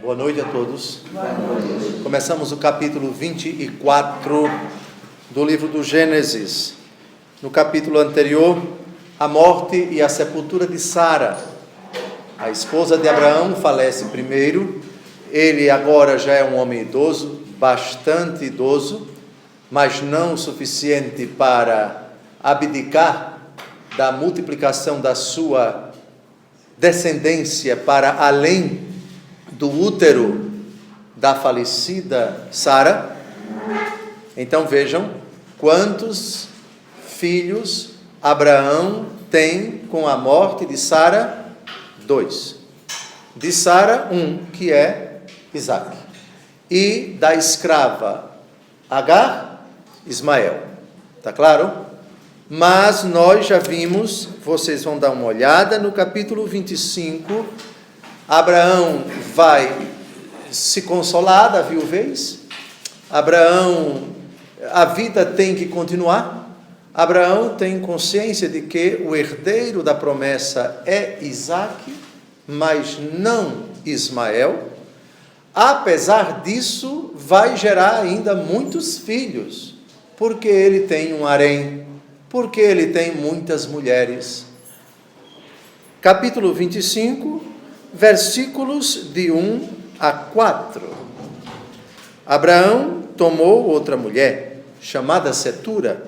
Boa noite a todos. Começamos o capítulo 24 do livro do Gênesis. No capítulo anterior, a morte e a sepultura de Sara. A esposa de Abraão falece primeiro. Ele agora já é um homem idoso, bastante idoso, mas não o suficiente para abdicar da multiplicação da sua descendência para além do útero da falecida Sara. Então vejam quantos filhos Abraão tem com a morte de Sara. 2. De Sara, 1, que é Isaque. E da escrava Agar, Ismael. Está claro? Mas nós já vimos, vocês vão dar uma olhada no capítulo 25, Abraão vai se consolar da viuvez. Abraão, a vida tem que continuar. Abraão tem consciência de que o herdeiro da promessa é Isaque, mas não Ismael. Apesar disso, vai gerar ainda muitos filhos, porque ele tem um harém, porque ele tem muitas mulheres. Capítulo 25, versículos de 1 a 4. Abraão tomou outra mulher, chamada Setura,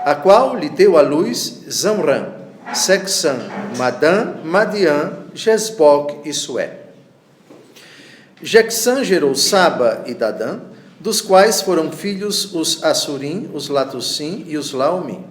a qual lhe deu à luz Zamrã, Sexã, Madã, Madiã, Jesboque e Sué. Jexã gerou Saba e Dadã, dos quais foram filhos os Assurim, os Latusim e os Laumim.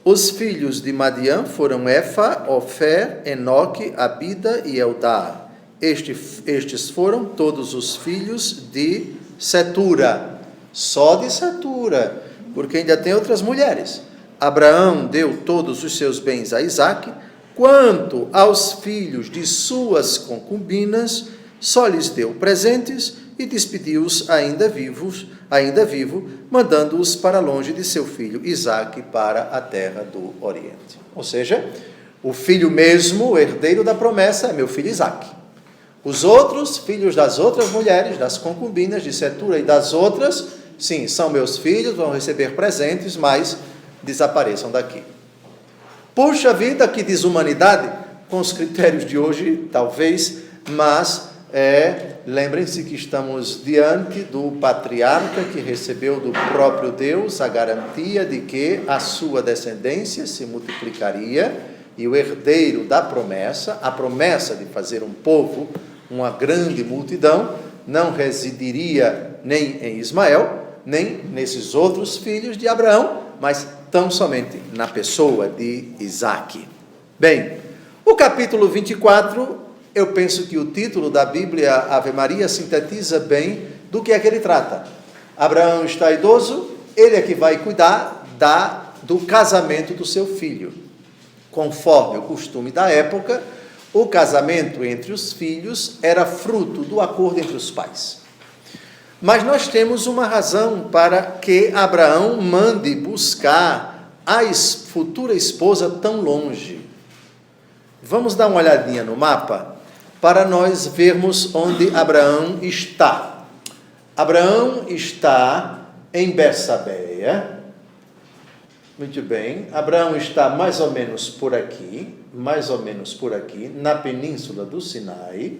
Os filhos de Madiã foram Efa, Ofer, Enoque, Abida e Eldá. Estes foram todos os filhos de Setura. Só de Setura, porque ainda tem outras mulheres. Abraão deu todos os seus bens a Isaque. Quanto aos filhos de suas concubinas, só lhes deu presentes e despediu-os ainda vivo, mandando-os para longe de seu filho Isaque para a terra do Oriente. Ou seja, o filho mesmo, o herdeiro da promessa, é meu filho Isaque. Os outros, filhos das outras mulheres, das concubinas de Setura e das outras, sim, são meus filhos, vão receber presentes, mas desapareçam daqui. Puxa vida, que desumanidade, com os critérios de hoje, talvez, mas lembrem-se que estamos diante do patriarca que recebeu do próprio Deus a garantia de que a sua descendência se multiplicaria e o herdeiro da promessa, a promessa de fazer um povo, uma grande multidão, não residiria nem em Ismael, nem nesses outros filhos de Abraão, mas tão somente na pessoa de Isaque. Bem, o capítulo 24, eu penso que o título da Bíblia, Ave Maria, sintetiza bem do que é que ele trata. Abraão está idoso, ele é que vai cuidar do casamento do seu filho. Conforme o costume da época, o casamento entre os filhos era fruto do acordo entre os pais. Mas nós temos uma razão para que Abraão mande buscar a futura esposa tão longe. Vamos dar uma olhadinha no mapa para nós vermos onde Abraão está. Abraão está em Bersabeia. Muito bem. Abraão está mais ou menos por aqui, na península do Sinai.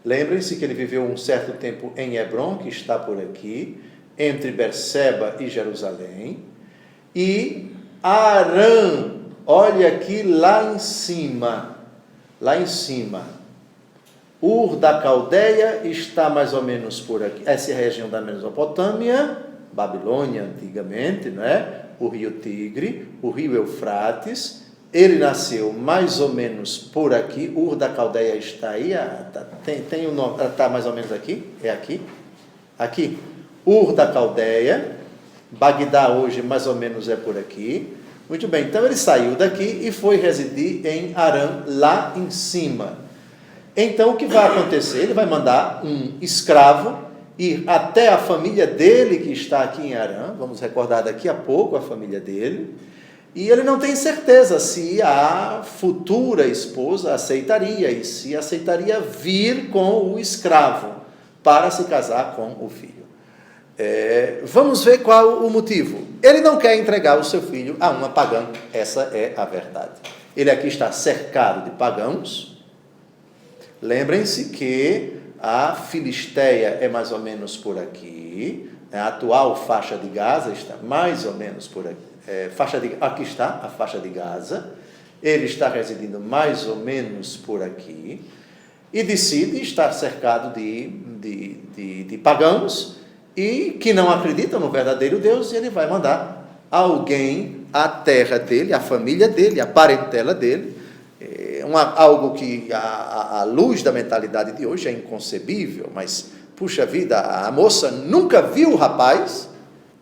Lembrem-se que ele viveu um certo tempo em Hebrom, que está por aqui, entre Berseba e Jerusalém. E Arã, olha aqui lá em cima. Ur da Caldeia está mais ou menos por aqui. Essa é a região da Mesopotâmia, Babilônia antigamente, não é? O rio Tigre, o rio Eufrates. Ele nasceu mais ou menos por aqui. Ur da Caldeia está aí, tem o nome, está mais ou menos aqui, é aqui. Aqui, Ur da Caldeia. Bagdá hoje mais ou menos é por aqui. Muito bem, então ele saiu daqui e foi residir em Arã, lá em cima. Então o que vai acontecer? Ele vai mandar um escravo ir até a família dele que está aqui em Arã. Vamos recordar daqui a pouco a família dele. E ele não tem certeza se a futura esposa aceitaria, e se aceitaria vir com o escravo. para se casar com o filho. Vamos ver qual o motivo. Ele não quer entregar o seu filho a uma pagã, essa é a verdade. Ele aqui está cercado de pagãos. Lembrem-se que a Filisteia é mais ou menos por aqui, a atual faixa de Gaza está mais ou menos por aqui. Aqui está a faixa de Gaza. Ele está residindo mais ou menos por aqui e decide estar cercado de pagãos e que não acreditam no verdadeiro Deus, e ele vai mandar alguém à terra dele, à família dele, à parentela dele, algo que à luz da mentalidade de hoje é inconcebível, mas, puxa vida, a moça nunca viu o rapaz,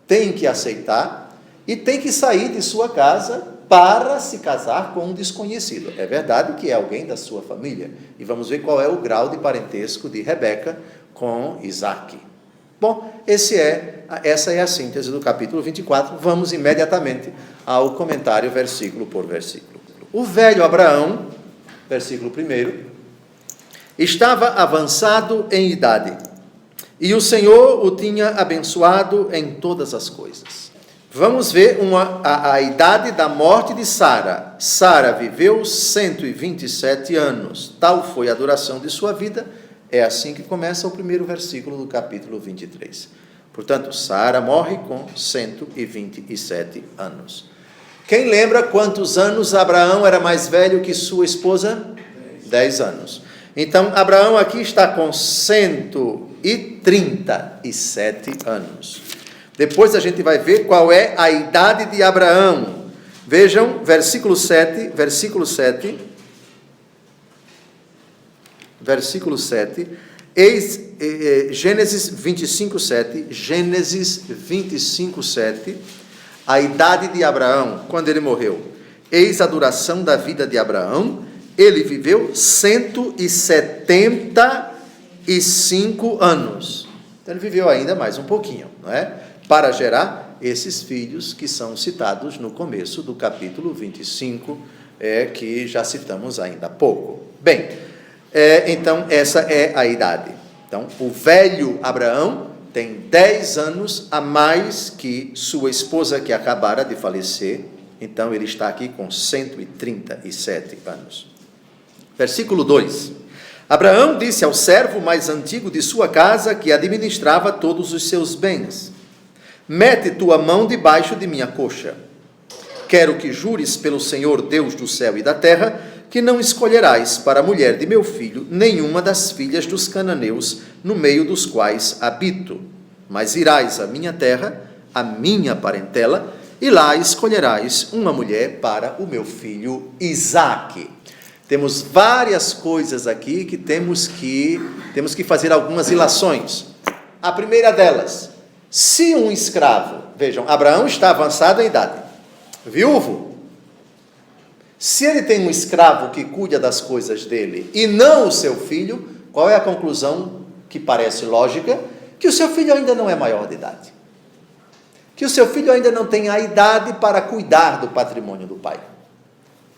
tem que aceitar e tem que sair de sua casa para se casar com um desconhecido. É verdade que é alguém da sua família, e vamos ver qual é o grau de parentesco de Rebeca com Isaque. Bom, essa é a síntese do capítulo 24, vamos imediatamente ao comentário versículo por versículo. O velho Abraão, versículo 1, estava avançado em idade, e o Senhor o tinha abençoado em todas as coisas. Vamos ver a idade da morte de Sara. Sara viveu 127 anos, tal foi a duração de sua vida. É assim que começa o primeiro versículo do capítulo 23. Portanto, Sara morre com 127 anos. Quem lembra quantos anos Abraão era mais velho que sua esposa? 10 anos. Então, Abraão aqui está com 137 anos. Depois a gente vai ver qual é a idade de Abraão. Vejam, versículo 7. Gênesis 25, 7, a idade de Abraão, quando ele morreu. Eis a duração da vida de Abraão, ele viveu 175 anos. Então ele viveu ainda mais um pouquinho, não é? Para gerar esses filhos que são citados no começo do capítulo 25, que já citamos ainda há pouco. Bem, então essa é a idade. Então, o velho Abraão tem 10 anos a mais que sua esposa que acabara de falecer. Então, ele está aqui com 137 anos. Versículo 2. Abraão disse ao servo mais antigo de sua casa, que administrava todos os seus bens: mete tua mão debaixo de minha coxa. Quero que jures pelo Senhor Deus do céu e da terra, que não escolherás para a mulher de meu filho nenhuma das filhas dos cananeus, no meio dos quais habito, mas irás à minha terra, à minha parentela, e lá escolherás uma mulher para o meu filho Isaque. Temos várias coisas aqui que temos que fazer algumas ilações. A primeira delas, se um escravo, vejam, Abraão está avançado em idade, viúvo. Se ele tem um escravo que cuida das coisas dele e não o seu filho, qual é a conclusão que parece lógica? Que o seu filho ainda não é maior de idade. Que o seu filho ainda não tem a idade para cuidar do patrimônio do pai.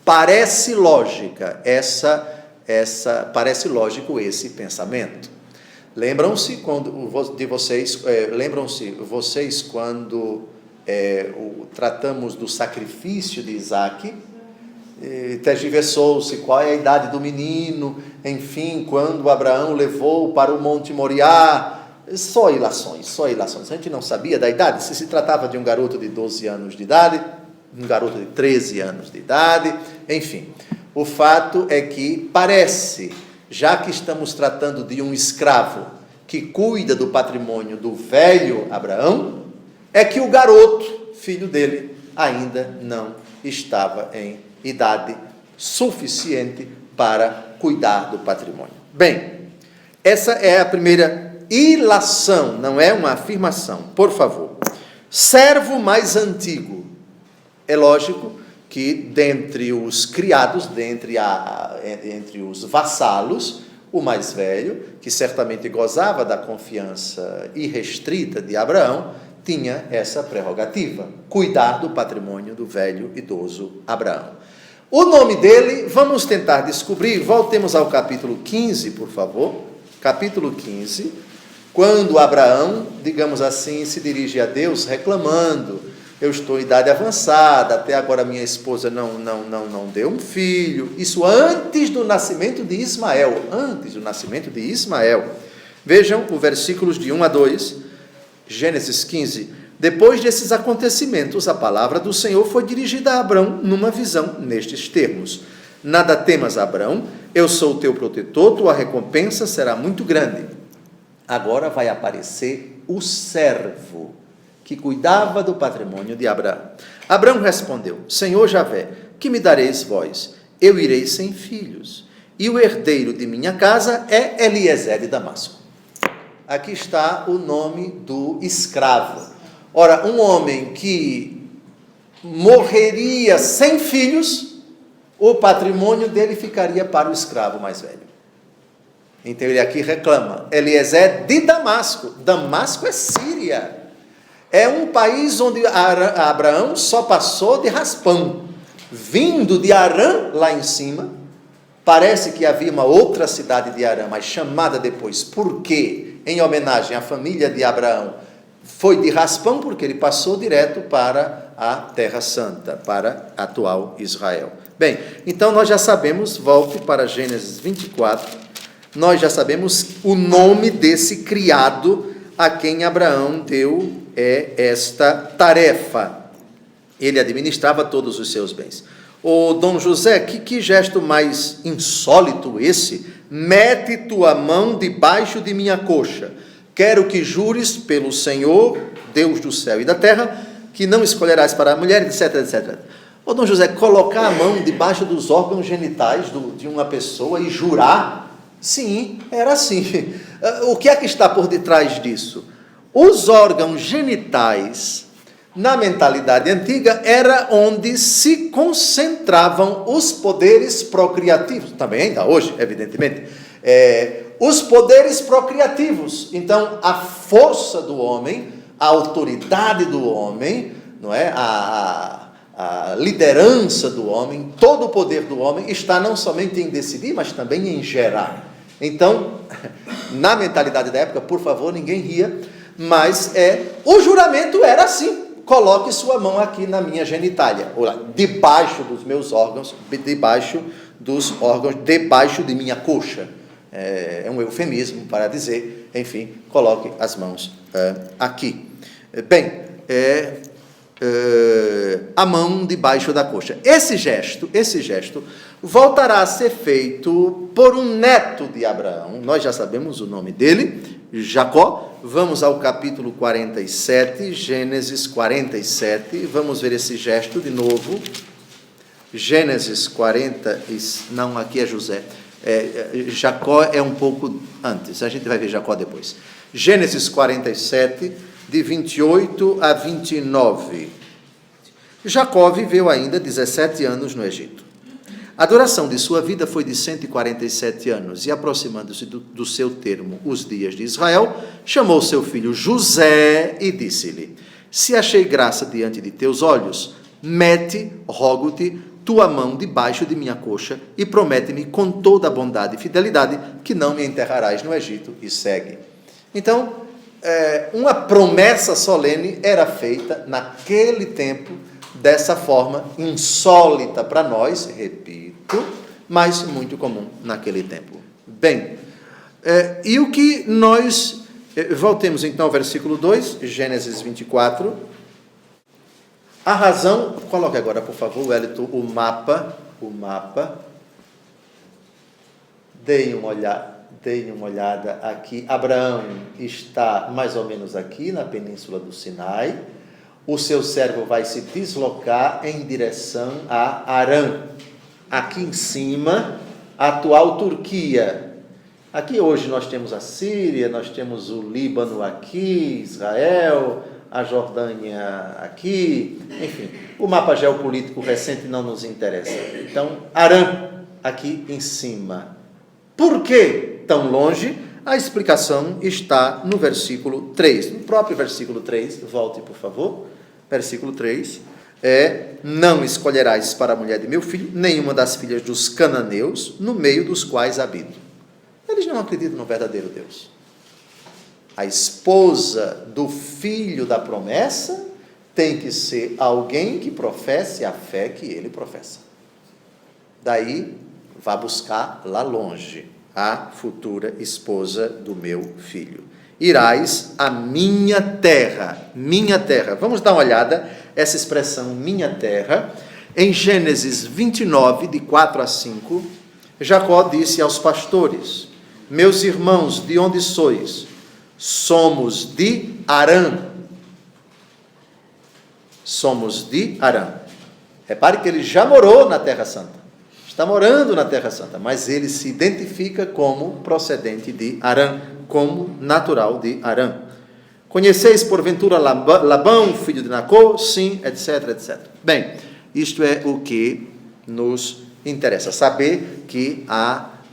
Parece lógica parece lógico esse pensamento. Lembram-se vocês quando tratamos do sacrifício de Isaque? Tergiversou-se qual é a idade do menino, enfim, quando Abraão levou para o Monte Moriá, só ilações, a gente não sabia da idade, se tratava de um garoto de 12 anos de idade, um garoto de 13 anos de idade, enfim, o fato é que parece, já que estamos tratando de um escravo que cuida do patrimônio do velho Abraão, é que o garoto, filho dele, ainda não estava em idade suficiente para cuidar do patrimônio. Bem, essa é a primeira ilação, não é uma afirmação, por favor. Servo mais antigo. É lógico que dentre os criados, entre os vassalos, o mais velho, que certamente gozava da confiança irrestrita de Abraão, tinha essa prerrogativa, cuidar do patrimônio do velho idoso Abraão. O nome dele, vamos tentar descobrir, voltemos ao capítulo 15, por favor, capítulo 15, Quando Abraão, digamos assim, se dirige a Deus reclamando: eu estou em idade avançada, até agora minha esposa não deu um filho. Isso antes do nascimento de Ismael. Antes do nascimento de Ismael. Vejam os versículos de 1 a 2, Gênesis 15. Depois desses acontecimentos, a palavra do Senhor foi dirigida a Abrão numa visão nestes termos: nada temas, Abrão, eu sou o teu protetor, tua recompensa será muito grande. Agora vai aparecer o servo que cuidava do patrimônio de Abraão. Abraão respondeu: Senhor Javé, que me dareis vós? Eu irei sem filhos, e o herdeiro de minha casa é Eliezer de Damasco. Aqui está o nome do escravo. Ora, um homem que morreria sem filhos, o patrimônio dele ficaria para o escravo mais velho. Então ele aqui reclama: Eliezer de Damasco. Damasco é Síria. É um país onde Abraão só passou de raspão. Vindo de Arã, lá em cima, parece que havia uma outra cidade de Arã, mas chamada depois, porque, em homenagem à família de Abraão, foi de raspão, porque ele passou direto para a Terra Santa, para a atual Israel. Bem, então nós já sabemos, volte para Gênesis 24, nós já sabemos o nome desse criado a quem Abraão deu esta tarefa. Ele administrava todos os seus bens. Ô Dom José, que gesto mais insólito esse? Mete tua mão debaixo de minha coxa. Quero que jures pelo Senhor, Deus do céu e da terra, que não escolherás para a mulher, etc, etc. Ô Dom José, colocar a mão debaixo dos órgãos genitais de uma pessoa e jurar? Sim, era assim. O que é que está por detrás disso? Os órgãos genitais, na mentalidade antiga, era onde se concentravam os poderes procriativos, também ainda hoje, evidentemente, os poderes procriativos. Então, a força do homem, a autoridade do homem, não é? A liderança do homem, todo o poder do homem está não somente em decidir, mas também em gerar. Então, na mentalidade da época, por favor, ninguém ria, mas o juramento era assim: coloque sua mão aqui na minha genitália, ou lá, debaixo dos meus órgãos, debaixo de minha coxa. É um eufemismo para dizer, enfim, coloque as mãos aqui. Bem, a mão debaixo da coxa. Esse gesto voltará a ser feito por um neto de Abraão. Nós já sabemos o nome dele, Jacó. Vamos ao capítulo 47, Gênesis 47, vamos ver esse gesto de novo. Gênesis 40, não, aqui é José. Jacó é um pouco antes, a gente vai ver Jacó depois. Gênesis 47, de 28 a 29. Jacó viveu ainda 17 anos no Egito. A duração de sua vida foi de 147 anos, e aproximando-se do seu termo os dias de Israel, chamou seu filho José e disse-lhe: se achei graça diante de teus olhos, mete, rogo-te, tua mão debaixo de minha coxa e promete-me com toda a bondade e fidelidade que não me enterrarás no Egito, e segue. Então, uma promessa solene era feita naquele tempo, dessa forma insólita para nós, repito, mas muito comum naquele tempo. Bem, e o que nós... voltemos então ao versículo 2, Gênesis 24. A razão... Coloque agora, por favor, Wellington, o mapa. Deem uma olhada aqui. Abraão está mais ou menos aqui, na península do Sinai. O seu servo vai se deslocar em direção a Arã. Aqui em cima, a atual Turquia. Aqui hoje nós temos a Síria, nós temos o Líbano aqui, Israel, a Jordânia aqui, enfim. O mapa geopolítico recente não nos interessa. Então, Arã, aqui em cima. Por que tão longe? A explicação está no versículo 3. No próprio versículo 3, volte por favor. Versículo 3. Não escolherás para a mulher de meu filho nenhuma das filhas dos cananeus, no meio dos quais habito. Eles não acreditam no verdadeiro Deus. A esposa do filho da promessa tem que ser alguém que professe a fé que ele professa. Daí, vá buscar lá longe a futura esposa do meu filho. Irás à minha terra, minha terra. Vamos dar uma olhada, essa expressão minha terra, em Gênesis 29, de 4 a 5, Jacó disse aos pastores: meus irmãos, de onde sois? Somos de Harã. Somos de Harã. Repare que ele já morou na Terra Santa. Está morando na Terra Santa, mas ele se identifica como procedente de Harã, como natural de Harã. Conheceis porventura Labão, filho de Nacor? Sim, etc, etc. Bem, isto é o que nos interessa, saber que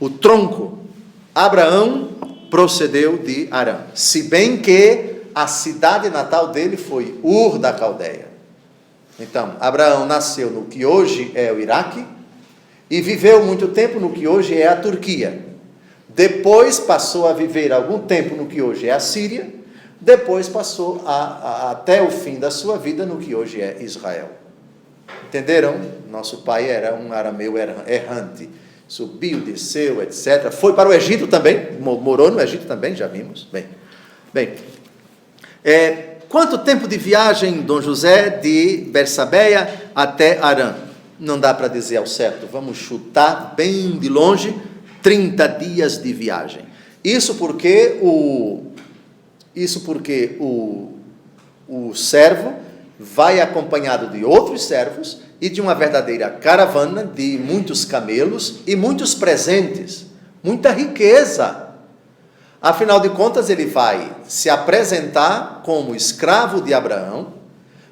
o tronco, Abraão, procedeu de Harã, se bem que a cidade natal dele foi Ur da Caldeia. Então, Abraão nasceu no que hoje é o Iraque e viveu muito tempo no que hoje é a Turquia. Depois passou a viver algum tempo no que hoje é a Síria. Depois passou até o fim da sua vida no que hoje é Israel. Entenderam? Nosso pai era um arameu errante. Subiu, desceu, etc. Foi para o Egito também. Morou no Egito também, já vimos. Bem. Quanto tempo de viagem, Dom José, de Bersabeia até Harã? Não dá para dizer ao certo. Vamos chutar bem de longe, 30 dias de viagem. Isso porque o servo vai acompanhado de outros servos e de uma verdadeira caravana de muitos camelos e muitos presentes, muita riqueza. Afinal de contas, ele vai se apresentar como escravo de Abraão,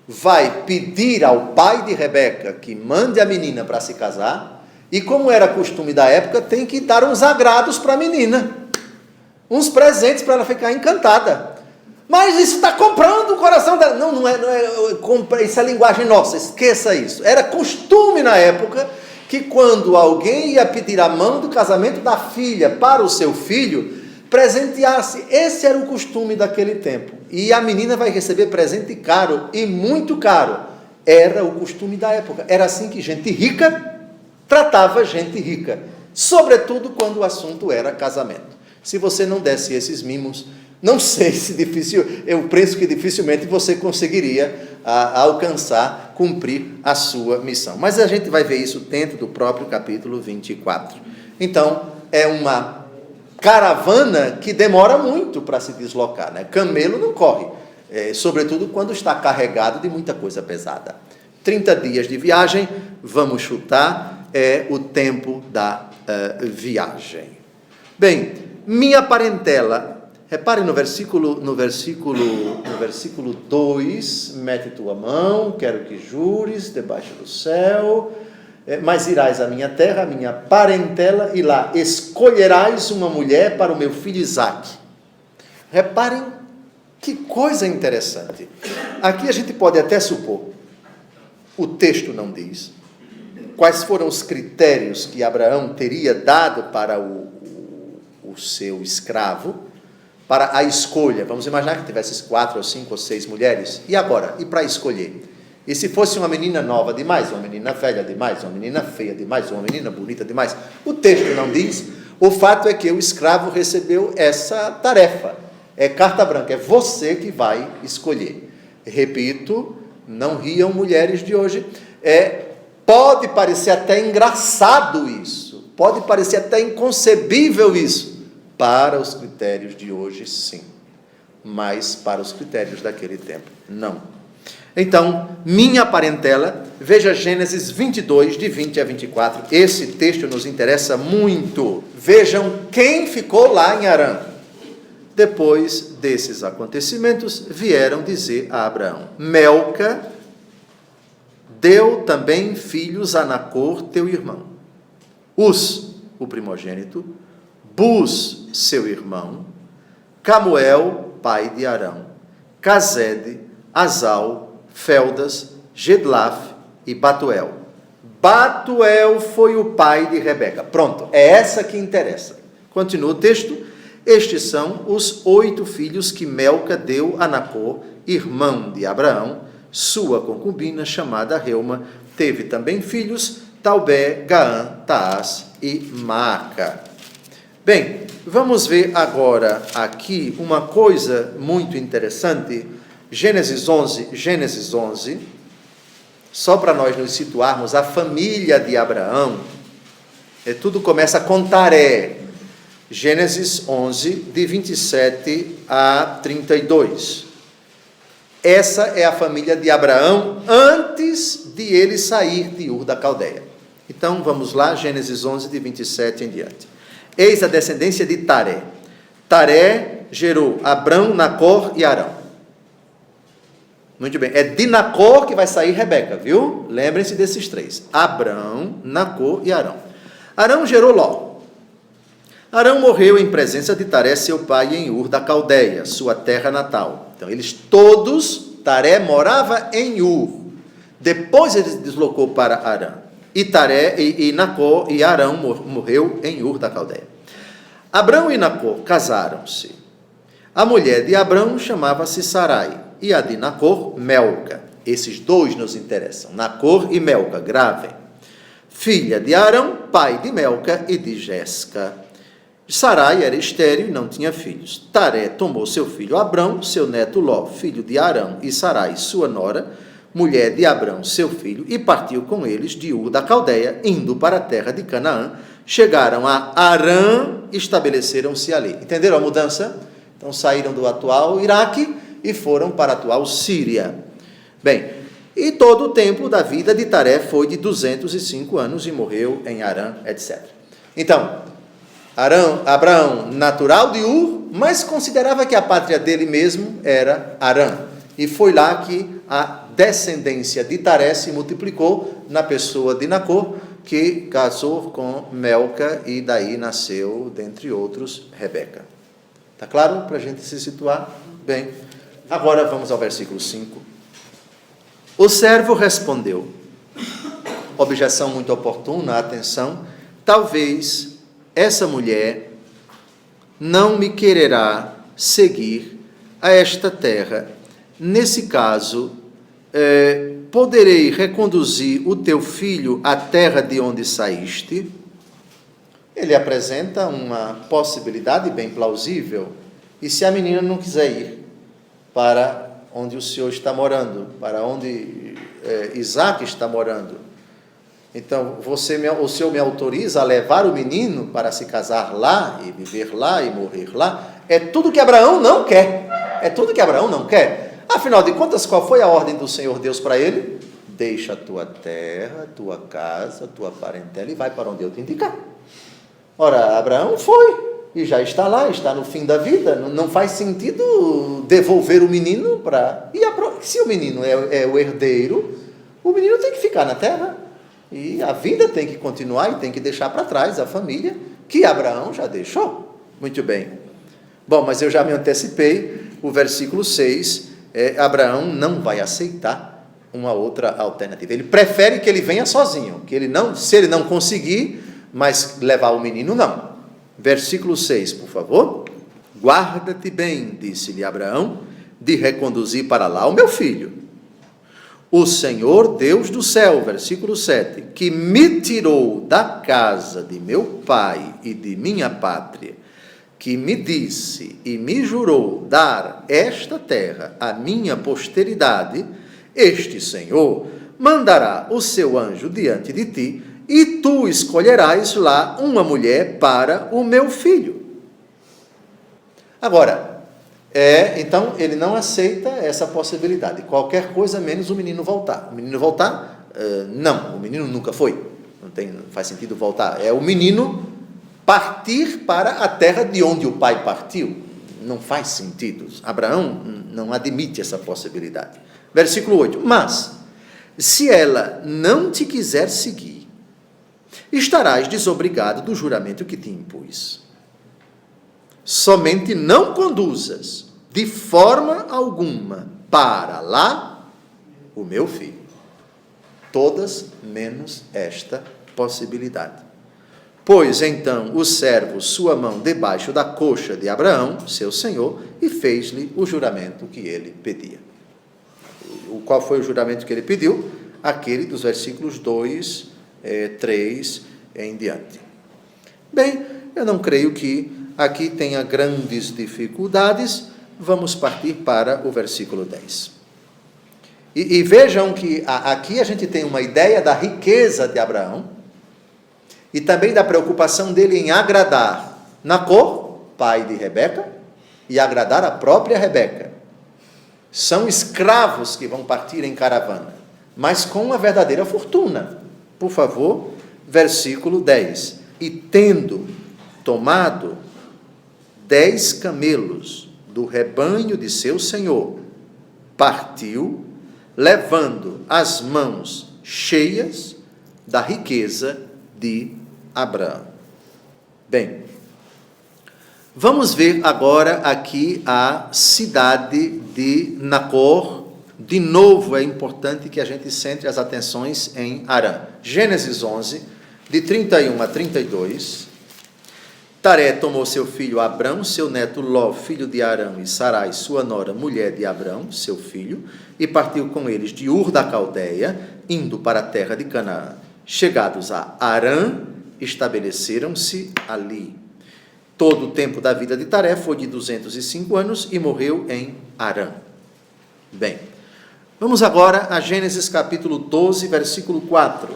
vai pedir ao pai de Rebeca que mande a menina para se casar, e como era costume da época, tem que dar uns agrados para a menina, uns presentes para ela ficar encantada. Mas isso está comprando o coração dela. Não é, isso é linguagem nossa, esqueça isso. Era costume na época que quando alguém ia pedir a mão do casamento da filha para o seu filho, presenteasse. Esse era o costume daquele tempo. E a menina vai receber presente caro, e muito caro. Era o costume da época. Era assim que gente rica tratava gente rica, sobretudo quando o assunto era casamento. Se você não desse esses mimos, não sei se eu penso que dificilmente você conseguiria alcançar, cumprir a sua missão. Mas a gente vai ver isso dentro do próprio capítulo 24. Então, é uma caravana que demora muito para se deslocar, né? Camelo não corre, sobretudo quando está carregado de muita coisa pesada. 30 dias de viagem, vamos chutar, é o tempo da viagem. Bem, minha parentela. Repare no versículo 2, mete tua mão, quero que jures, debaixo do céu, mas irás à minha terra, à minha parentela, e lá escolherás uma mulher para o meu filho Isaque. Reparem que coisa interessante. Aqui a gente pode até supor, o texto não diz, quais foram os critérios que Abraão teria dado para o seu escravo, para a escolha. Vamos imaginar que tivesse 4 ou 5 ou 6 mulheres. E agora? E para escolher? E se fosse uma menina nova demais, uma menina velha demais, uma menina feia demais, uma menina bonita demais? O texto não diz. O fato é que o escravo recebeu essa tarefa. É carta branca, é você que vai escolher. Repito, não riam mulheres de hoje. Pode parecer até engraçado isso. Pode parecer até inconcebível isso. Para os critérios de hoje, sim. Mas para os critérios daquele tempo, não. Então, minha parentela, veja Gênesis 22, de 20 a 24. Esse texto nos interessa muito. Vejam quem ficou lá em Harã. Depois desses acontecimentos, vieram dizer a Abraão: Melca deu também filhos a Nacor, teu irmão. Uz, o primogênito, Buz, seu irmão, Camuel, pai de Arão, Casede, Azal, Feldas, Gedlaf e Batuel. Batuel foi o pai de Rebeca. Pronto, é essa que interessa. Continua o texto. Estes são os 8 filhos que Melca deu a Nacor, irmão de Abraão, sua concubina, chamada Reuma. Teve também filhos, Taubé, Gaã, Taás e Maaca. Bem, vamos ver agora aqui uma coisa muito interessante. Gênesis 11, só para nós nos situarmos, a família de Abraão, tudo começa com Taré. Gênesis 11, de 27 a 32. Essa é a família de Abraão antes de ele sair de Ur da Caldeia. Então, vamos lá, Gênesis 11, de 27 em diante. Eis a descendência de Taré. Taré gerou Abrão, Nacor e Arão. Muito bem, é de Nacor que vai sair Rebeca, viu? Lembrem-se desses 3. Abrão, Nacor e Arão. Arão gerou Ló. Arão morreu em presença de Taré, seu pai, em Ur da Caldeia, sua terra natal. Então, eles todos, Taré morava em Ur. Depois ele se deslocou para Arã. E Taré, e Nacor e Arão morreu em Ur da Caldeia. Abrão e Nacor casaram-se. A mulher de Abrão chamava-se Sarai, e a de Nacor, Melca. Esses 2 nos interessam, Nacor e Melca, gravem. Filha de Arão, pai de Melca e de Jesca. Sarai era estéril e não tinha filhos. Taré tomou seu filho Abrão, seu neto Ló, filho de Arão, e Sarai, sua nora, mulher de Abrão, seu filho, e partiu com eles de Ur da Caldeia, indo para a terra de Canaã. Chegaram a Arã, estabeleceram-se ali. Entenderam a mudança? Então saíram do atual Iraque e foram para a atual Síria. Bem, e todo o tempo da vida de Taré foi de 205 anos e morreu em Arã, etc. Então, Abraão, natural de Ur, mas considerava que a pátria dele mesmo era Arã. E foi lá que a descendência de Taré se multiplicou na pessoa de Nacor, que casou com Melca e daí nasceu, dentre outros, Rebeca. Está claro para a gente se situar? Bem, agora vamos ao versículo 5. O servo respondeu, objeção muito oportuna, atenção, talvez essa mulher não me quererá seguir a esta terra. Nesse caso, poderei reconduzir o teu filho à terra de onde saíste? Ele apresenta uma possibilidade bem plausível. E se a menina não quiser ir para onde o Senhor está morando, para onde Isaac está morando, então, o Senhor me autoriza a levar o menino para se casar lá, e viver lá, e morrer lá? É tudo que Abraão não quer. É tudo que Abraão não quer. Afinal de contas, qual foi a ordem do Senhor Deus para ele? Deixa a tua terra, tua casa, tua parentela e vai para onde eu te indicar. Ora, Abraão foi, e já está lá, está no fim da vida. Não faz sentido devolver o menino para... Se o menino é o herdeiro, o menino tem que ficar na terra. E a vida tem que continuar e tem que deixar para trás a família que Abraão já deixou. Muito bem. Bom, mas eu já me antecipei. O versículo 6, Abraão não vai aceitar uma outra alternativa. Ele prefere que ele venha sozinho, que ele não, se ele não conseguir, mas levar o menino, não. Versículo 6, por favor. Guarda-te bem, disse-lhe Abraão, de reconduzir para lá o meu filho. O Senhor Deus do céu, versículo 7, que me tirou da casa de meu pai e de minha pátria, que me disse e me jurou dar esta terra à minha posteridade, este Senhor mandará o seu anjo diante de ti, e tu escolherás lá uma mulher para o meu filho. Agora, então, ele não aceita essa possibilidade. Qualquer coisa menos o menino voltar. O menino voltar? Não, o menino nunca foi. Não faz sentido voltar. É o menino partir para a terra de onde o pai partiu. Não faz sentido. Abraão não admite essa possibilidade. Versículo 8. Mas, se ela não te quiser seguir, estarás desobrigado do juramento que te impus. Somente não conduzas de forma alguma para lá o meu filho. Todas menos esta possibilidade. Pôs então o servo sua mão debaixo da coxa de Abraão, seu senhor, e fez-lhe o juramento que ele pedia. Qual foi o juramento que ele pediu? Aquele dos versículos 2, 3 em diante. Bem, eu não creio que aqui tenha grandes dificuldades. Vamos partir para o versículo 10. E vejam que aqui a gente tem uma ideia da riqueza de Abraão e também da preocupação dele em agradar Nacor, pai de Rebeca, e agradar a própria Rebeca. São escravos que vão partir em caravana, mas com uma verdadeira fortuna. Por favor, versículo 10. E tendo tomado 10 camelos do rebanho de seu senhor, partiu, levando as mãos cheias da riqueza de Abraão. Bem, vamos ver agora aqui a cidade de Nacor. De novo, é importante que a gente centre as atenções em Harã. Gênesis 11, de 31 a 32. Taré tomou seu filho Abrão, seu neto Ló, filho de Arão, e Sarai, sua nora, mulher de Abrão, seu filho, e partiu com eles de Ur da Caldeia, indo para a terra de Canaã. Chegados a Harã, estabeleceram-se ali. Todo o tempo da vida de Taré foi de 205 anos e morreu em Harã. Bem, vamos agora a Gênesis capítulo 12, versículo 4.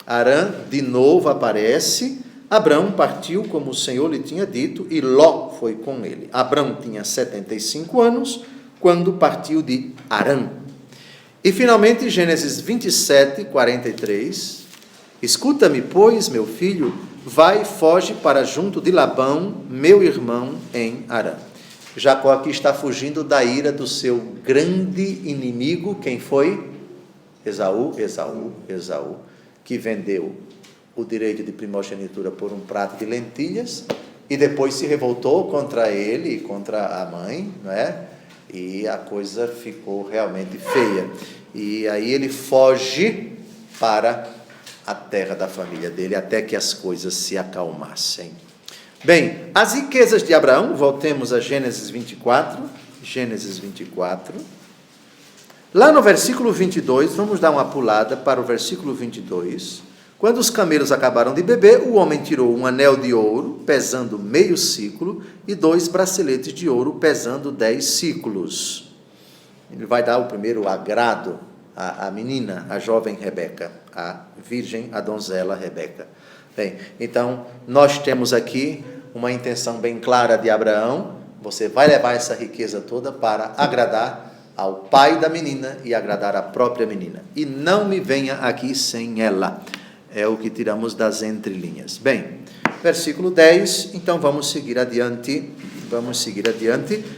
Harã de novo aparece. Abrão partiu como o Senhor lhe tinha dito, e Ló foi com ele. Abrão tinha 75 anos quando partiu de Harã. E finalmente, Gênesis 27, 43. Escuta-me, pois, meu filho, vai e foge para junto de Labão, meu irmão, em Harã. Jacó aqui está fugindo da ira do seu grande inimigo. Quem foi? Esaú, que vendeu o direito de primogenitura por um prato de lentilhas e depois se revoltou contra ele, contra a mãe, não é? E a coisa ficou realmente feia. E aí ele foge para a terra da família dele, até que as coisas se acalmassem. Bem, as riquezas de Abraão, voltemos a Gênesis 24. Gênesis 24. Lá no versículo 22, vamos dar uma pulada para o versículo 22. Quando os camelos acabaram de beber, o homem tirou um anel de ouro, pesando meio siclo, e 2 braceletes de ouro, pesando 10 siclos. Ele vai dar o primeiro agrado à menina, à jovem Rebeca, à virgem, à donzela Rebeca. Bem, então, nós temos aqui uma intenção bem clara de Abraão. Você vai levar essa riqueza toda para agradar ao pai da menina e agradar a própria menina. E não me venha aqui sem ela. É o que tiramos das entrelinhas. Bem, versículo 10, então vamos seguir adiante.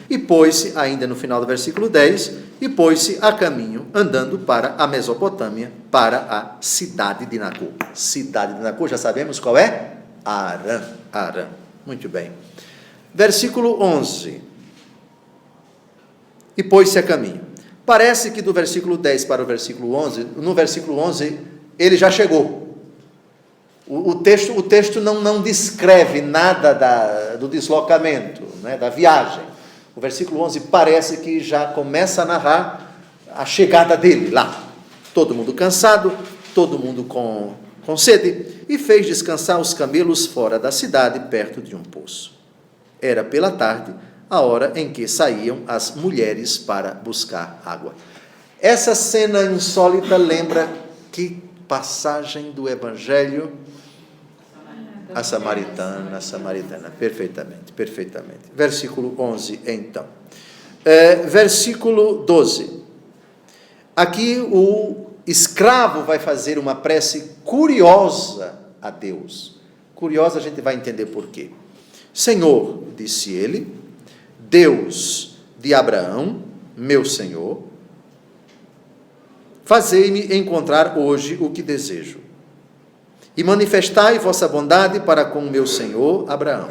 E pôs-se, ainda no final do versículo 10, e pôs-se a caminho, andando para a Mesopotâmia, para a cidade de Nacor. Cidade de Nacor, já sabemos qual é? Harã. Muito bem. Versículo 11. E pôs-se a caminho. Parece que do versículo 10 para o versículo 11, no versículo 11, ele já chegou. O texto não descreve nada do deslocamento, né, da viagem. O versículo 11 parece que já começa a narrar a chegada dele lá. Todo mundo cansado, todo mundo com sede, e fez descansar os camelos fora da cidade, perto de um poço. Era pela tarde, a hora em que saíam as mulheres para buscar água. Essa cena insólita lembra que passagem do Evangelho? A samaritana, perfeitamente. Versículo 11, então. Versículo 12. Aqui o escravo vai fazer uma prece curiosa a Deus. Curiosa, a gente vai entender por quê. Senhor, disse ele, Deus de Abraão, meu Senhor, fazei-me encontrar hoje o que desejo, e manifestai vossa bondade para com meu senhor Abraão.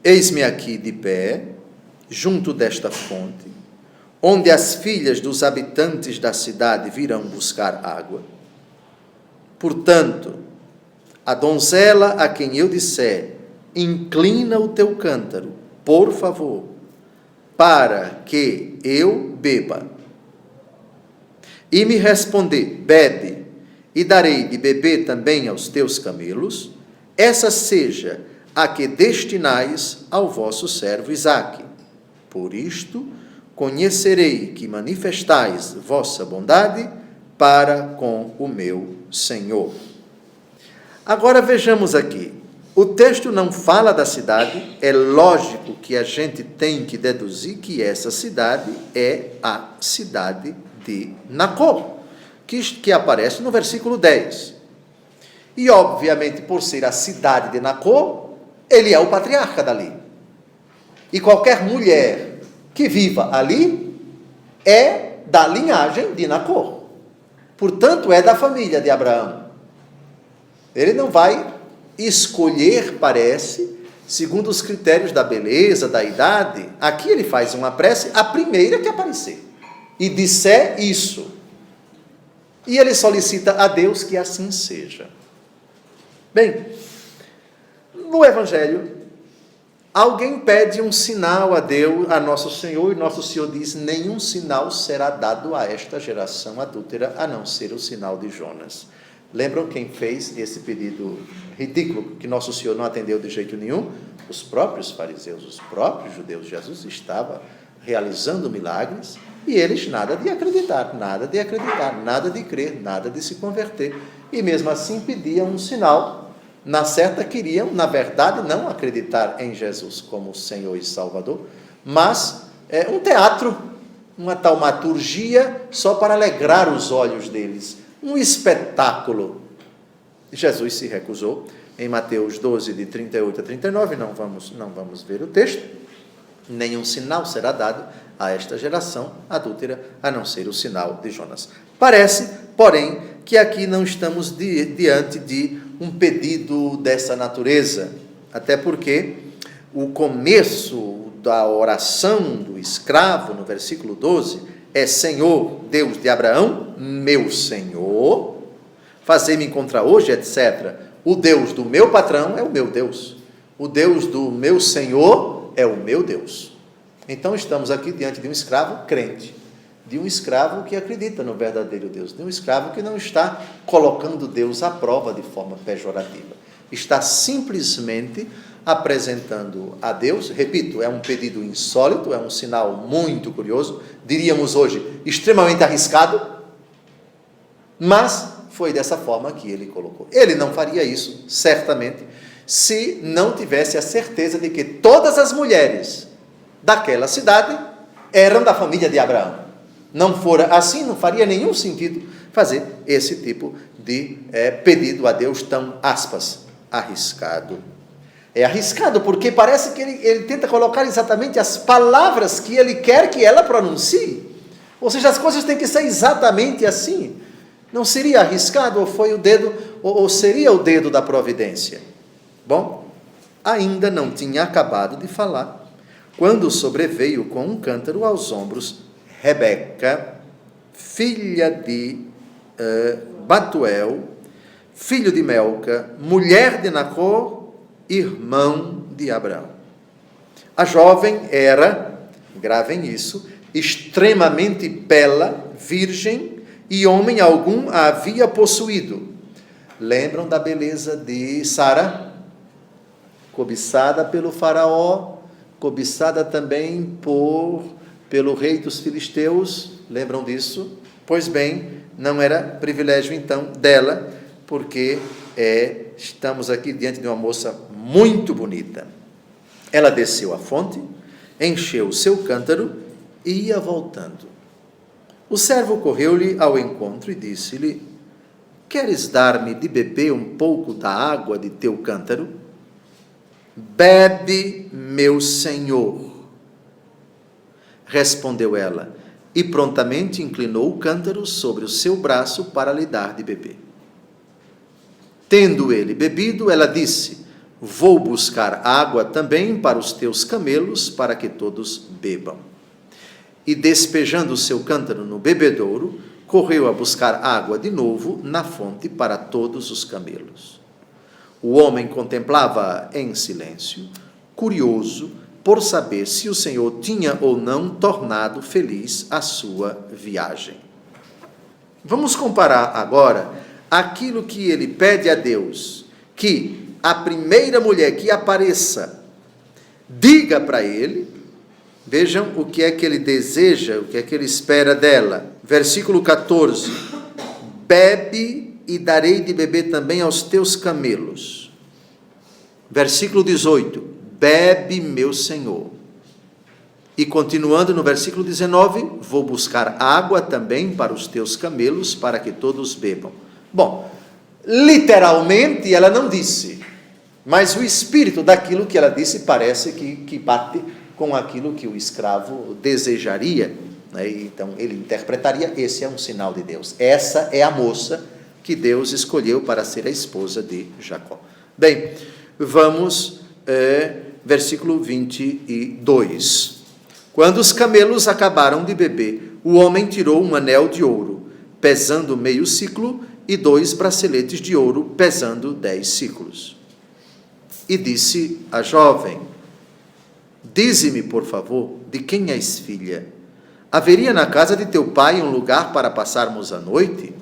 Eis-me aqui de pé, junto desta fonte, onde as filhas dos habitantes da cidade virão buscar água. Portanto, a donzela a quem eu disser, inclina o teu cântaro, por favor, para que eu beba, e me responder, bebe, e darei de beber também aos teus camelos, essa seja a que destinais ao vosso servo Isaque. Por isto, conhecerei que manifestais vossa bondade para com o meu Senhor. Agora vejamos aqui. O texto não fala da cidade, é lógico que a gente tem que deduzir que essa cidade é a cidade de Nacor, que aparece no versículo 10. E, obviamente, por ser a cidade de Nacor, ele é o patriarca dali. E qualquer mulher que viva ali é da linhagem de Nacor. Portanto, é da família de Abraão. Ele não vai escolher, parece, segundo os critérios da beleza, da idade. Aqui ele faz uma prece, a primeira que aparecer, e disser isso. E ele solicita a Deus que assim seja. Bem, no Evangelho, alguém pede um sinal a Deus, a Nosso Senhor, e Nosso Senhor diz, nenhum sinal será dado a esta geração adúltera, a não ser o sinal de Jonas. Lembram quem fez esse pedido ridículo, que Nosso Senhor não atendeu de jeito nenhum? Os próprios fariseus, os próprios judeus. Jesus estava realizando milagres e eles nada de acreditar, nada de crer, nada de se converter. E mesmo assim pediam um sinal. Na certa queriam, na verdade, não acreditar em Jesus como Senhor e Salvador, mas um teatro, uma taumaturgia só para alegrar os olhos deles. Um espetáculo. Jesus se recusou. Em Mateus 12, de 38 a 39, não vamos ver o texto. Nenhum sinal será dado a esta geração adúltera, a não ser o sinal de Jonas. Parece, porém, que aqui não estamos diante de um pedido dessa natureza, até porque o começo da oração do escravo, no versículo 12, é Senhor, Deus de Abraão, meu Senhor, fazei-me encontrar hoje, etc. O Deus do meu patrão é o meu Deus. O Deus do meu Senhor é o meu Deus. Então estamos aqui diante de um escravo crente, de um escravo que acredita no verdadeiro Deus, de um escravo que não está colocando Deus à prova de forma pejorativa. Está simplesmente apresentando a Deus, repito, é um pedido insólito, é um sinal muito curioso, diríamos hoje, extremamente arriscado, mas foi dessa forma que ele colocou. Ele não faria isso, certamente, se não tivesse a certeza de que todas as mulheres daquela cidade eram da família de Abraão. Não fora assim, não faria nenhum sentido fazer esse tipo de pedido a Deus tão, aspas, arriscado. É arriscado porque parece que ele tenta colocar exatamente as palavras que ele quer que ela pronuncie. Ou seja, as coisas têm que ser exatamente assim. Não seria arriscado ou foi o dedo, ou seria o dedo da providência? Bom, ainda não tinha acabado de falar, quando sobreveio com um cântaro aos ombros Rebeca, filha de Batuel, filho de Melca, mulher de Nacor, irmão de Abraão. A jovem era, gravem isso, extremamente bela, virgem, e homem algum a havia possuído. Lembram da beleza de Sara? Cobiçada pelo faraó, cobiçada também pelo rei dos filisteus, lembram disso? Pois bem, não era privilégio então dela, porque estamos aqui diante de uma moça muito bonita. Ela desceu à fonte, encheu o seu cântaro e ia voltando. O servo correu-lhe ao encontro e disse-lhe: queres dar-me de beber um pouco da água de teu cântaro? Bebe, meu senhor. Respondeu ela, e prontamente inclinou o cântaro sobre o seu braço para lhe dar de beber. Tendo ele bebido, ela disse: vou buscar água também para os teus camelos, para que todos bebam. E despejando o seu cântaro no bebedouro, correu a buscar água de novo na fonte para todos os camelos. O homem contemplava em silêncio, curioso por saber se o Senhor tinha ou não tornado feliz a sua viagem. Vamos comparar agora aquilo que ele pede a Deus, que a primeira mulher que apareça diga para ele. Vejam o que é que ele deseja, o que é que ele espera dela. Versículo 14: bebe e darei de beber também aos teus camelos. Versículo 18: bebe, meu Senhor. E continuando no versículo 19: vou buscar água também para os teus camelos, para que todos bebam. Bom, literalmente ela não disse, mas o espírito daquilo que ela disse parece que bate com aquilo que o escravo desejaria, né? Então ele interpretaria: esse é um sinal de Deus, essa é a moça que Deus escolheu para ser a esposa de Jacó. Bem, vamos, versículo 22. Quando os camelos acabaram de beber, o homem tirou um anel de ouro, pesando meio siclo, e 2 braceletes de ouro, pesando 10 siclos. E disse a jovem: dize-me, por favor, de quem és filha? Haveria na casa de teu pai um lugar para passarmos a noite?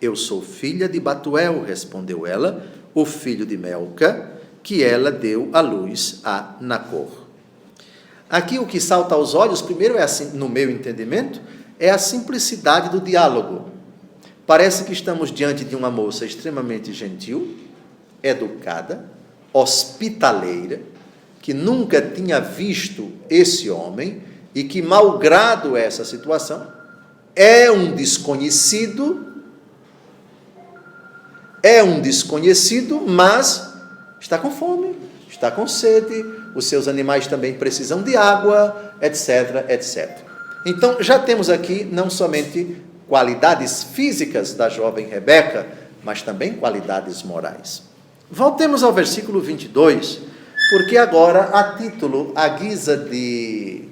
Eu sou filha de Batuel, respondeu ela, o filho de Melca, que ela deu à luz a Nacor. Aqui o que salta aos olhos, primeiro, no meu entendimento, é a simplicidade do diálogo. Parece que estamos diante de uma moça extremamente gentil, educada, hospitaleira, que nunca tinha visto esse homem e que, malgrado essa situação, é um desconhecido, mas está com fome, está com sede, os seus animais também precisam de água, etc, etc. Então, já temos aqui não somente qualidades físicas da jovem Rebeca, mas também qualidades morais. Voltemos ao versículo 22, porque agora, a título, à guisa de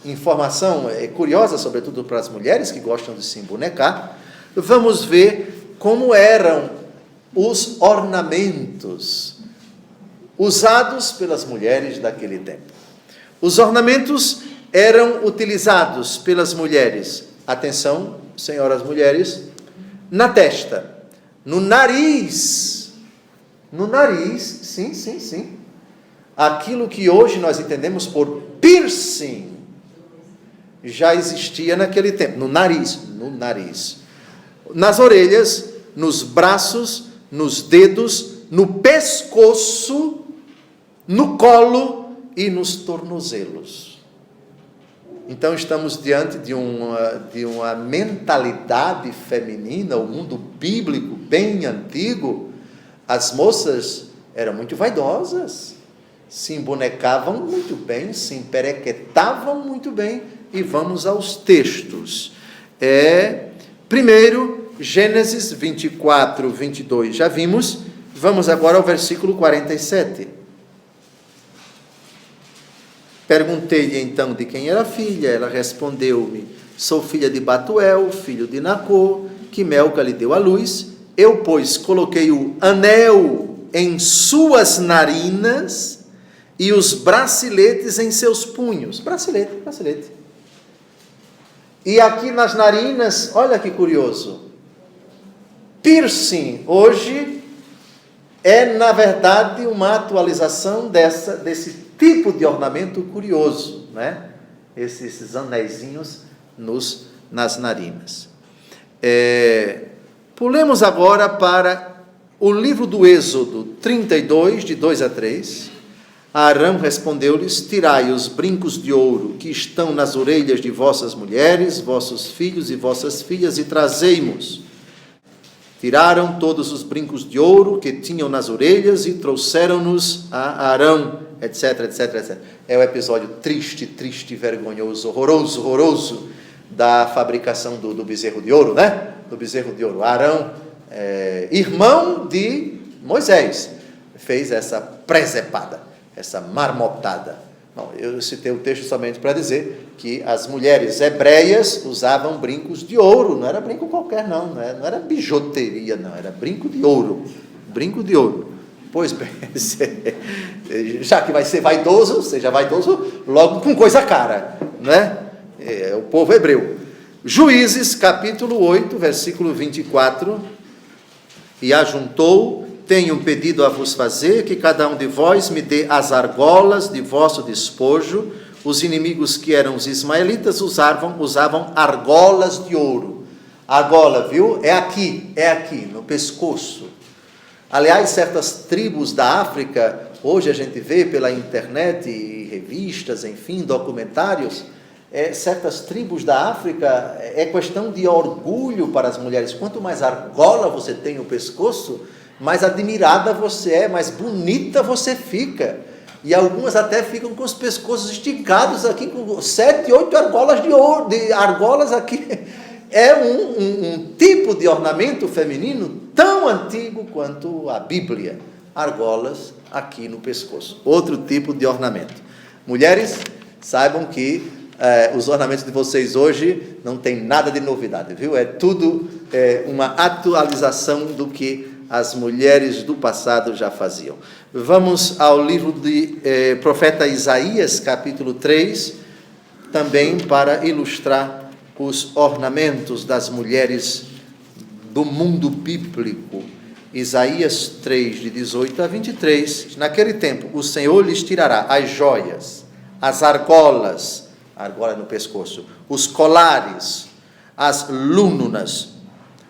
informação curiosa, sobretudo para as mulheres que gostam de se embonecar, vamos ver como eram os ornamentos usados pelas mulheres daquele tempo. Os ornamentos eram utilizados pelas mulheres, atenção, senhoras mulheres, na testa, no nariz, sim, aquilo que hoje nós entendemos por piercing, já existia naquele tempo, no nariz, nas orelhas, nos braços, nos dedos, no pescoço, no colo e nos tornozelos. Então estamos diante de uma mentalidade feminina, o mundo bíblico bem antigo. As moças eram muito vaidosas, se embonecavam muito bem, se emperequetavam muito bem. E vamos aos textos. Primeiro, Gênesis 24, 22, já vimos. Vamos agora ao versículo 47. Perguntei-lhe então de quem era filha. Ela respondeu-me: sou filha de Batuel, filho de Nacor, que Melca lhe deu à luz. Eu, pois, coloquei o anel em suas narinas e os braceletes em seus punhos. Bracelete. E aqui nas narinas, olha que curioso, piercing, hoje, é na verdade uma atualização desse tipo de ornamento curioso, né? Esses anéisinhos nas narinas. Pulemos agora para o livro do Êxodo 32, de 2 a 3. Arão respondeu-lhes: tirai os brincos de ouro que estão nas orelhas de vossas mulheres, vossos filhos e vossas filhas, e trazei-mos. Tiraram todos os brincos de ouro que tinham nas orelhas e trouxeram-nos a Arão, etc, etc, etc. É o episódio triste, vergonhoso, horroroso da fabricação do bezerro de ouro, né? Do bezerro de ouro. Arão, irmão de Moisés, fez essa presepada, essa marmotada Bom, eu citei o texto somente para dizer que as mulheres hebreias usavam brincos de ouro, não era brinco qualquer não era bijuteria não, era brinco de ouro. Pois bem, já que vai ser vaidoso, seja vaidoso logo com coisa cara, né? É o povo hebreu. Juízes, capítulo 8, versículo 24. E ajuntou: tenho pedido a vos fazer que cada um de vós me dê as argolas de vosso despojo. Os inimigos que eram os ismaelitas usavam argolas de ouro. Argola, viu? É aqui, no pescoço. Aliás, certas tribos da África, hoje a gente vê pela internet, revistas, enfim, documentários, certas tribos da África, é questão de orgulho para as mulheres. Quanto mais argola você tem no pescoço, mais admirada você é, mais bonita você fica. E algumas até ficam com os pescoços esticados aqui, com 7, 8 argolas de ouro, de argolas aqui. É um tipo de ornamento feminino tão antigo quanto a Bíblia. Argolas aqui no pescoço. Outro tipo de ornamento. Mulheres, saibam que os ornamentos de vocês hoje não tem nada de novidade, viu? É tudo uma atualização do que as mulheres do passado já faziam. Vamos ao livro de profeta Isaías, capítulo 3, também para ilustrar os ornamentos das mulheres do mundo bíblico. Isaías 3, de 18 a 23. Naquele tempo, o Senhor lhes tirará as joias, as argolas, argola no pescoço, os colares, as lúnunas,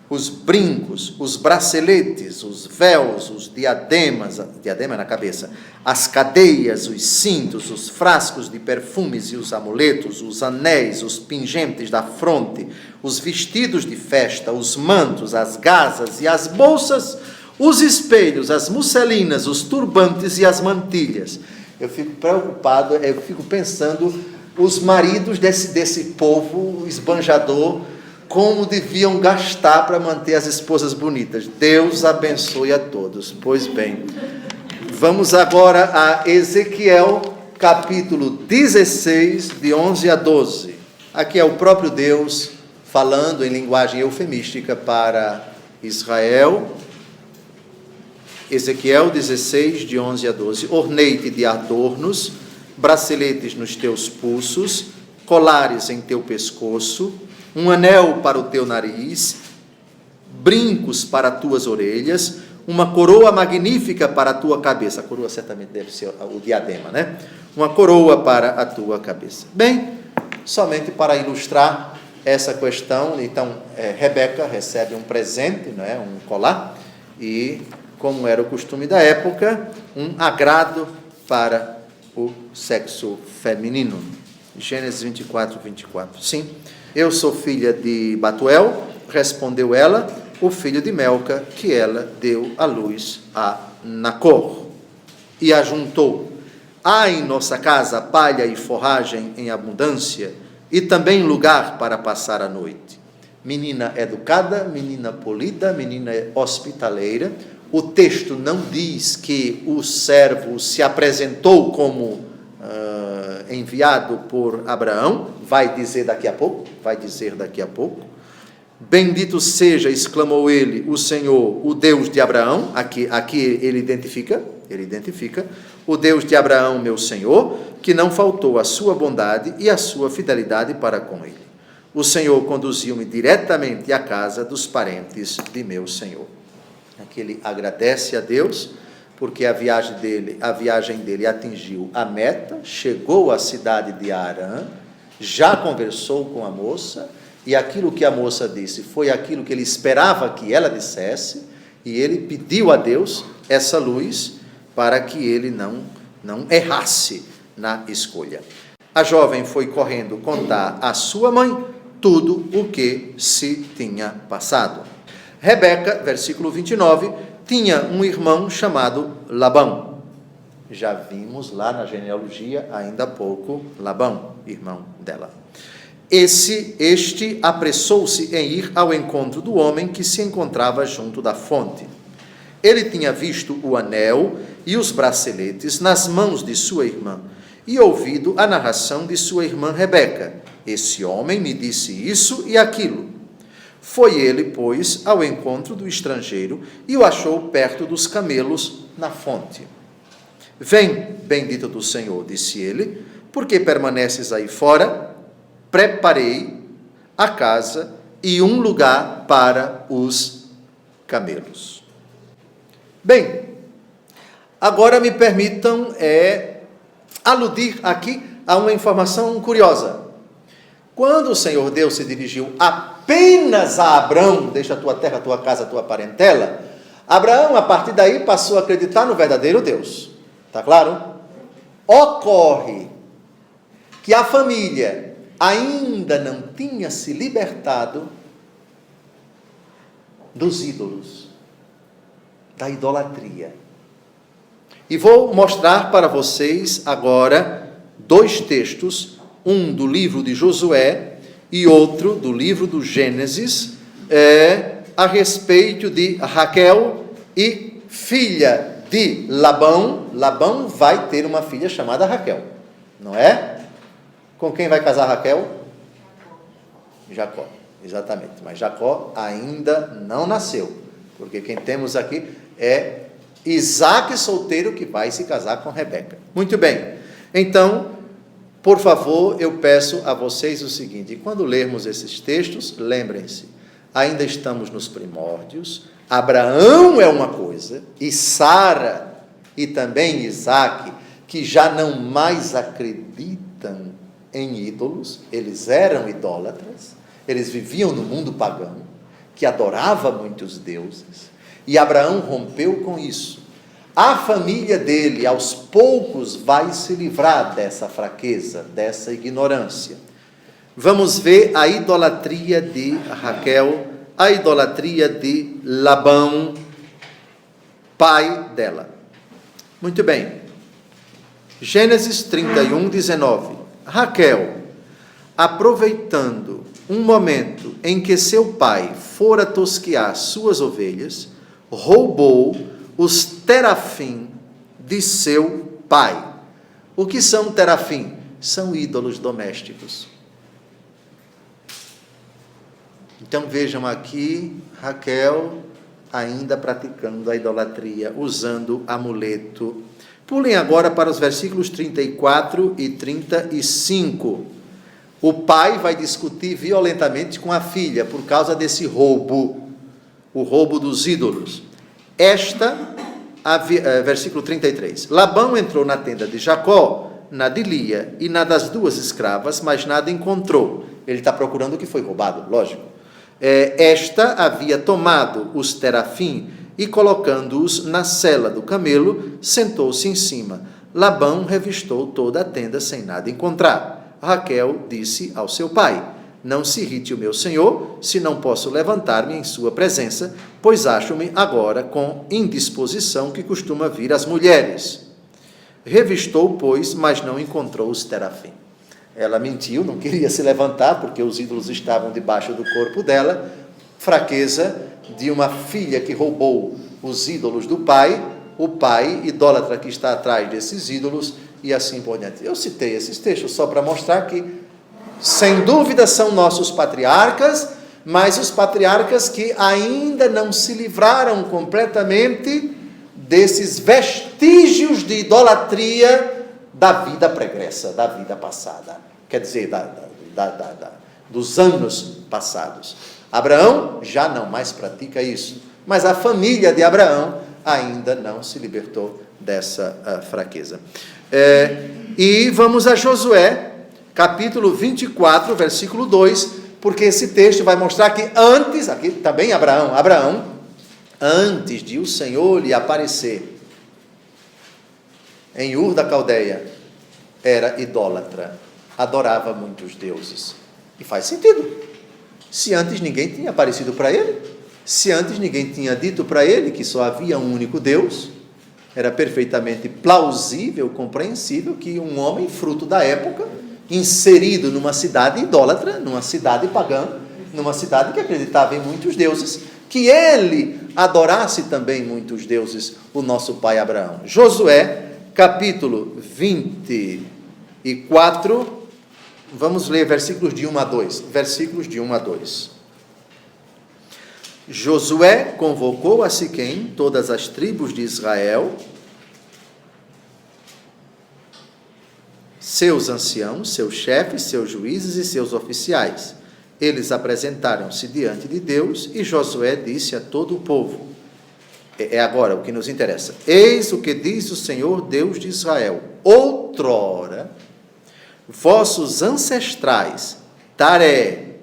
os brincos, os braceletes, os véus, os diademas, diadema na cabeça, as cadeias, os cintos, os frascos de perfumes e os amuletos, os anéis, os pingentes da fronte, os vestidos de festa, os mantos, as gasas e as bolsas, os espelhos, as musselinas, os turbantes e as mantilhas. Eu fico preocupado, eu fico pensando, os maridos desse povo esbanjador, como deviam gastar para manter as esposas bonitas. Deus abençoe a todos. Pois bem, vamos agora a Ezequiel, capítulo 16, de 11 a 12. Aqui é o próprio Deus falando em linguagem eufemística para Israel. Ezequiel 16, de 11 a 12. Ornei-te de adornos, braceletes nos teus pulsos, colares em teu pescoço, um anel para o teu nariz, brincos para as tuas orelhas, uma coroa magnífica para a tua cabeça. A coroa certamente deve ser o diadema, né? Uma coroa para a tua cabeça. Bem, somente para ilustrar essa questão, então, Rebeca recebe um presente, não é? Um colar, e, como era o costume da época, um agrado para o sexo feminino. Gênesis 24, 24. Sim. Eu sou filha de Batuel, respondeu ela, o filho de Melca, que ela deu à luz a Nacor. E ajuntou: há em nossa casa palha e forragem em abundância, e também lugar para passar a noite. Menina educada, menina polida, menina hospitaleira. O texto não diz que o servo se apresentou como enviado por Abraão, vai dizer daqui a pouco. Bendito seja, exclamou ele, o Senhor, o Deus de Abraão. Aqui ele identifica o Deus de Abraão, meu Senhor, que não faltou a sua bondade e a sua fidelidade para com ele. O Senhor conduziu-me diretamente à casa dos parentes de meu Senhor. Aqui ele agradece a Deus, porque a viagem dele atingiu a meta, chegou à cidade de Arã, já conversou com a moça, e aquilo que a moça disse foi aquilo que ele esperava que ela dissesse, e ele pediu a Deus essa luz para que ele não errasse na escolha. A jovem foi correndo contar à sua mãe tudo o que se tinha passado. Rebeca, versículo 29, tinha um irmão chamado Labão. Já vimos lá na genealogia, ainda há pouco, Labão, irmão dela. Este apressou-se em ir ao encontro do homem que se encontrava junto da fonte. Ele tinha visto o anel e os braceletes nas mãos de sua irmã, e ouvido a narração de sua irmã Rebeca. Esse homem me disse isso e aquilo. Foi ele, pois, ao encontro do estrangeiro e o achou perto dos camelos na fonte. Vem, bendito do Senhor, disse ele, porque permaneces aí fora? Preparei a casa e um lugar para os camelos. Bem, agora me permitam aludir aqui a uma informação curiosa. Quando o Senhor Deus se dirigiu apenas a Abrão, deixa a tua terra, a tua casa, a tua parentela, Abraão, a partir daí, passou a acreditar no verdadeiro Deus. Está claro? Ocorre que a família ainda não tinha se libertado dos ídolos, da idolatria. E vou mostrar para vocês agora 2 textos, um do livro de Josué e outro do livro do Gênesis, a respeito de Raquel e filha de Labão. Labão vai ter uma filha chamada Raquel, não é? Com quem vai casar Raquel? Jacó, exatamente. Mas Jacó ainda não nasceu, porque quem temos aqui é Isaac solteiro que vai se casar com Rebeca. Muito bem, então, por favor, eu peço a vocês o seguinte: quando lermos esses textos, lembrem-se, ainda estamos nos primórdios, Abraão é uma coisa, e Sara, e também Isaac, que já não mais acreditam em ídolos, eles eram idólatras, eles viviam no mundo pagão, que adorava muitos deuses, e Abraão rompeu com isso. A família dele, aos poucos, vai se livrar dessa fraqueza, dessa ignorância. Vamos ver a idolatria de Raquel, a idolatria de Labão, pai dela. Muito bem. Gênesis 31, 19. Raquel, aproveitando um momento em que seu pai fora tosquear suas ovelhas, roubou os terafim de seu pai. O que são terafim? São ídolos domésticos. Então vejam aqui, Raquel ainda praticando a idolatria, usando amuleto. Pulem agora para os versículos 34 e 35. O pai vai discutir violentamente com a filha por causa desse roubo, o roubo dos ídolos. Versículo 33. Labão entrou na tenda de Jacó, na de Lia e na das 2 escravas, mas nada encontrou. Ele está procurando o que foi roubado, lógico. Esta havia tomado os terafim e, colocando-os na sela do camelo, sentou-se em cima. Labão revistou toda a tenda sem nada encontrar. Raquel disse ao seu pai: não se irrite o meu senhor, se não posso levantar-me em sua presença, pois acho-me agora com indisposição que costuma vir às mulheres. Revistou, pois, mas não encontrou os terafim. Ela mentiu, não queria se levantar, porque os ídolos estavam debaixo do corpo dela. Fraqueza de uma filha que roubou os ídolos do pai, o pai idólatra que está atrás desses ídolos, e assim por diante. Eu citei esses textos só para mostrar que, sem dúvida, são nossos patriarcas, mas os patriarcas que ainda não se livraram completamente desses vestígios de idolatria da vida pregressa, da vida passada, quer dizer, dos anos passados. Abraão já não mais pratica isso, mas a família de Abraão ainda não se libertou dessa fraqueza. E vamos a Josué, capítulo 24, versículo 2, porque esse texto vai mostrar que antes, aqui também Abraão, antes de o Senhor lhe aparecer em Ur da Caldeia, era idólatra, adorava muitos deuses. E faz sentido. Se antes ninguém tinha aparecido para ele, se antes ninguém tinha dito para ele que só havia um único Deus, era perfeitamente plausível, compreensível que um homem fruto da época, inserido numa cidade idólatra, numa cidade pagã, numa cidade que acreditava em muitos deuses, que ele adorasse também muitos deuses, o nosso pai Abraão. Josué, capítulo 24, 4, vamos ler versículos de 1 a 2. Versículos de 1 a 2. Josué convocou a Siquém todas as tribos de Israel, seus anciãos, seus chefes, seus juízes e seus oficiais. Eles apresentaram-se diante de Deus e Josué disse a todo o povo, é agora o que nos interessa: eis o que diz o Senhor Deus de Israel: outrora, vossos ancestrais, Taré,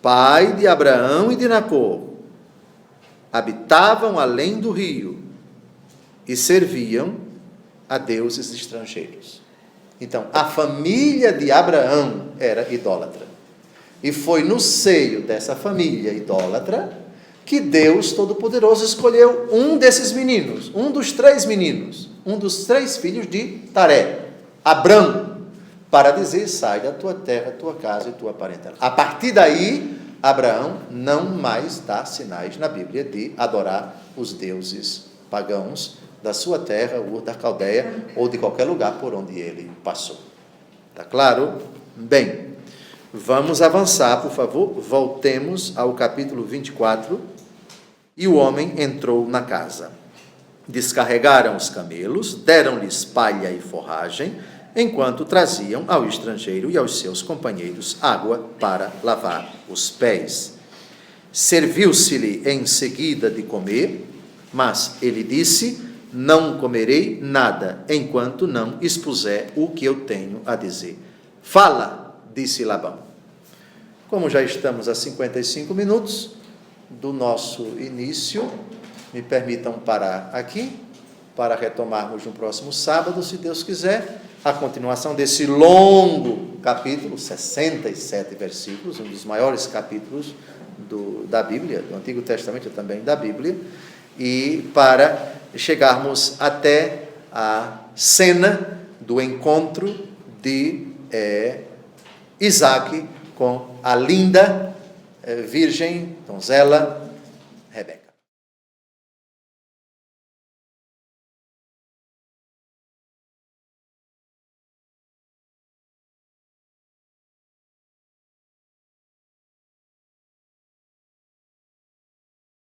pai de Abraão e de Nacor, habitavam além do rio e serviam a deuses estrangeiros. Então, a família de Abraão era idólatra. E foi no seio dessa família idólatra que Deus Todo-Poderoso escolheu um desses meninos, um dos 3 meninos, um dos 3 filhos de Taré, Abrão, para dizer: sai da tua terra, tua casa e tua parentela. A partir daí, Abraão não mais dá sinais na Bíblia de adorar os deuses pagãos da sua terra, ou da Caldeia, ou de qualquer lugar por onde ele passou. Está claro? Bem, vamos avançar, por favor. Voltemos ao capítulo 24. E o homem entrou na casa. Descarregaram os camelos, deram-lhes palha e forragem, enquanto traziam ao estrangeiro e aos seus companheiros água para lavar os pés. Serviu-se-lhe em seguida de comer, mas ele disse: não comerei nada, enquanto não expuser o que eu tenho a dizer. Fala, disse Labão. Como já estamos a 55 minutos do nosso início, me permitam parar aqui, para retomarmos no próximo sábado, se Deus quiser, a continuação desse longo capítulo, 67 versículos, um dos maiores capítulos da Bíblia, do Antigo Testamento e também da Bíblia, e para chegarmos até a cena do encontro de Isaac com a linda virgem, donzela Rebeca.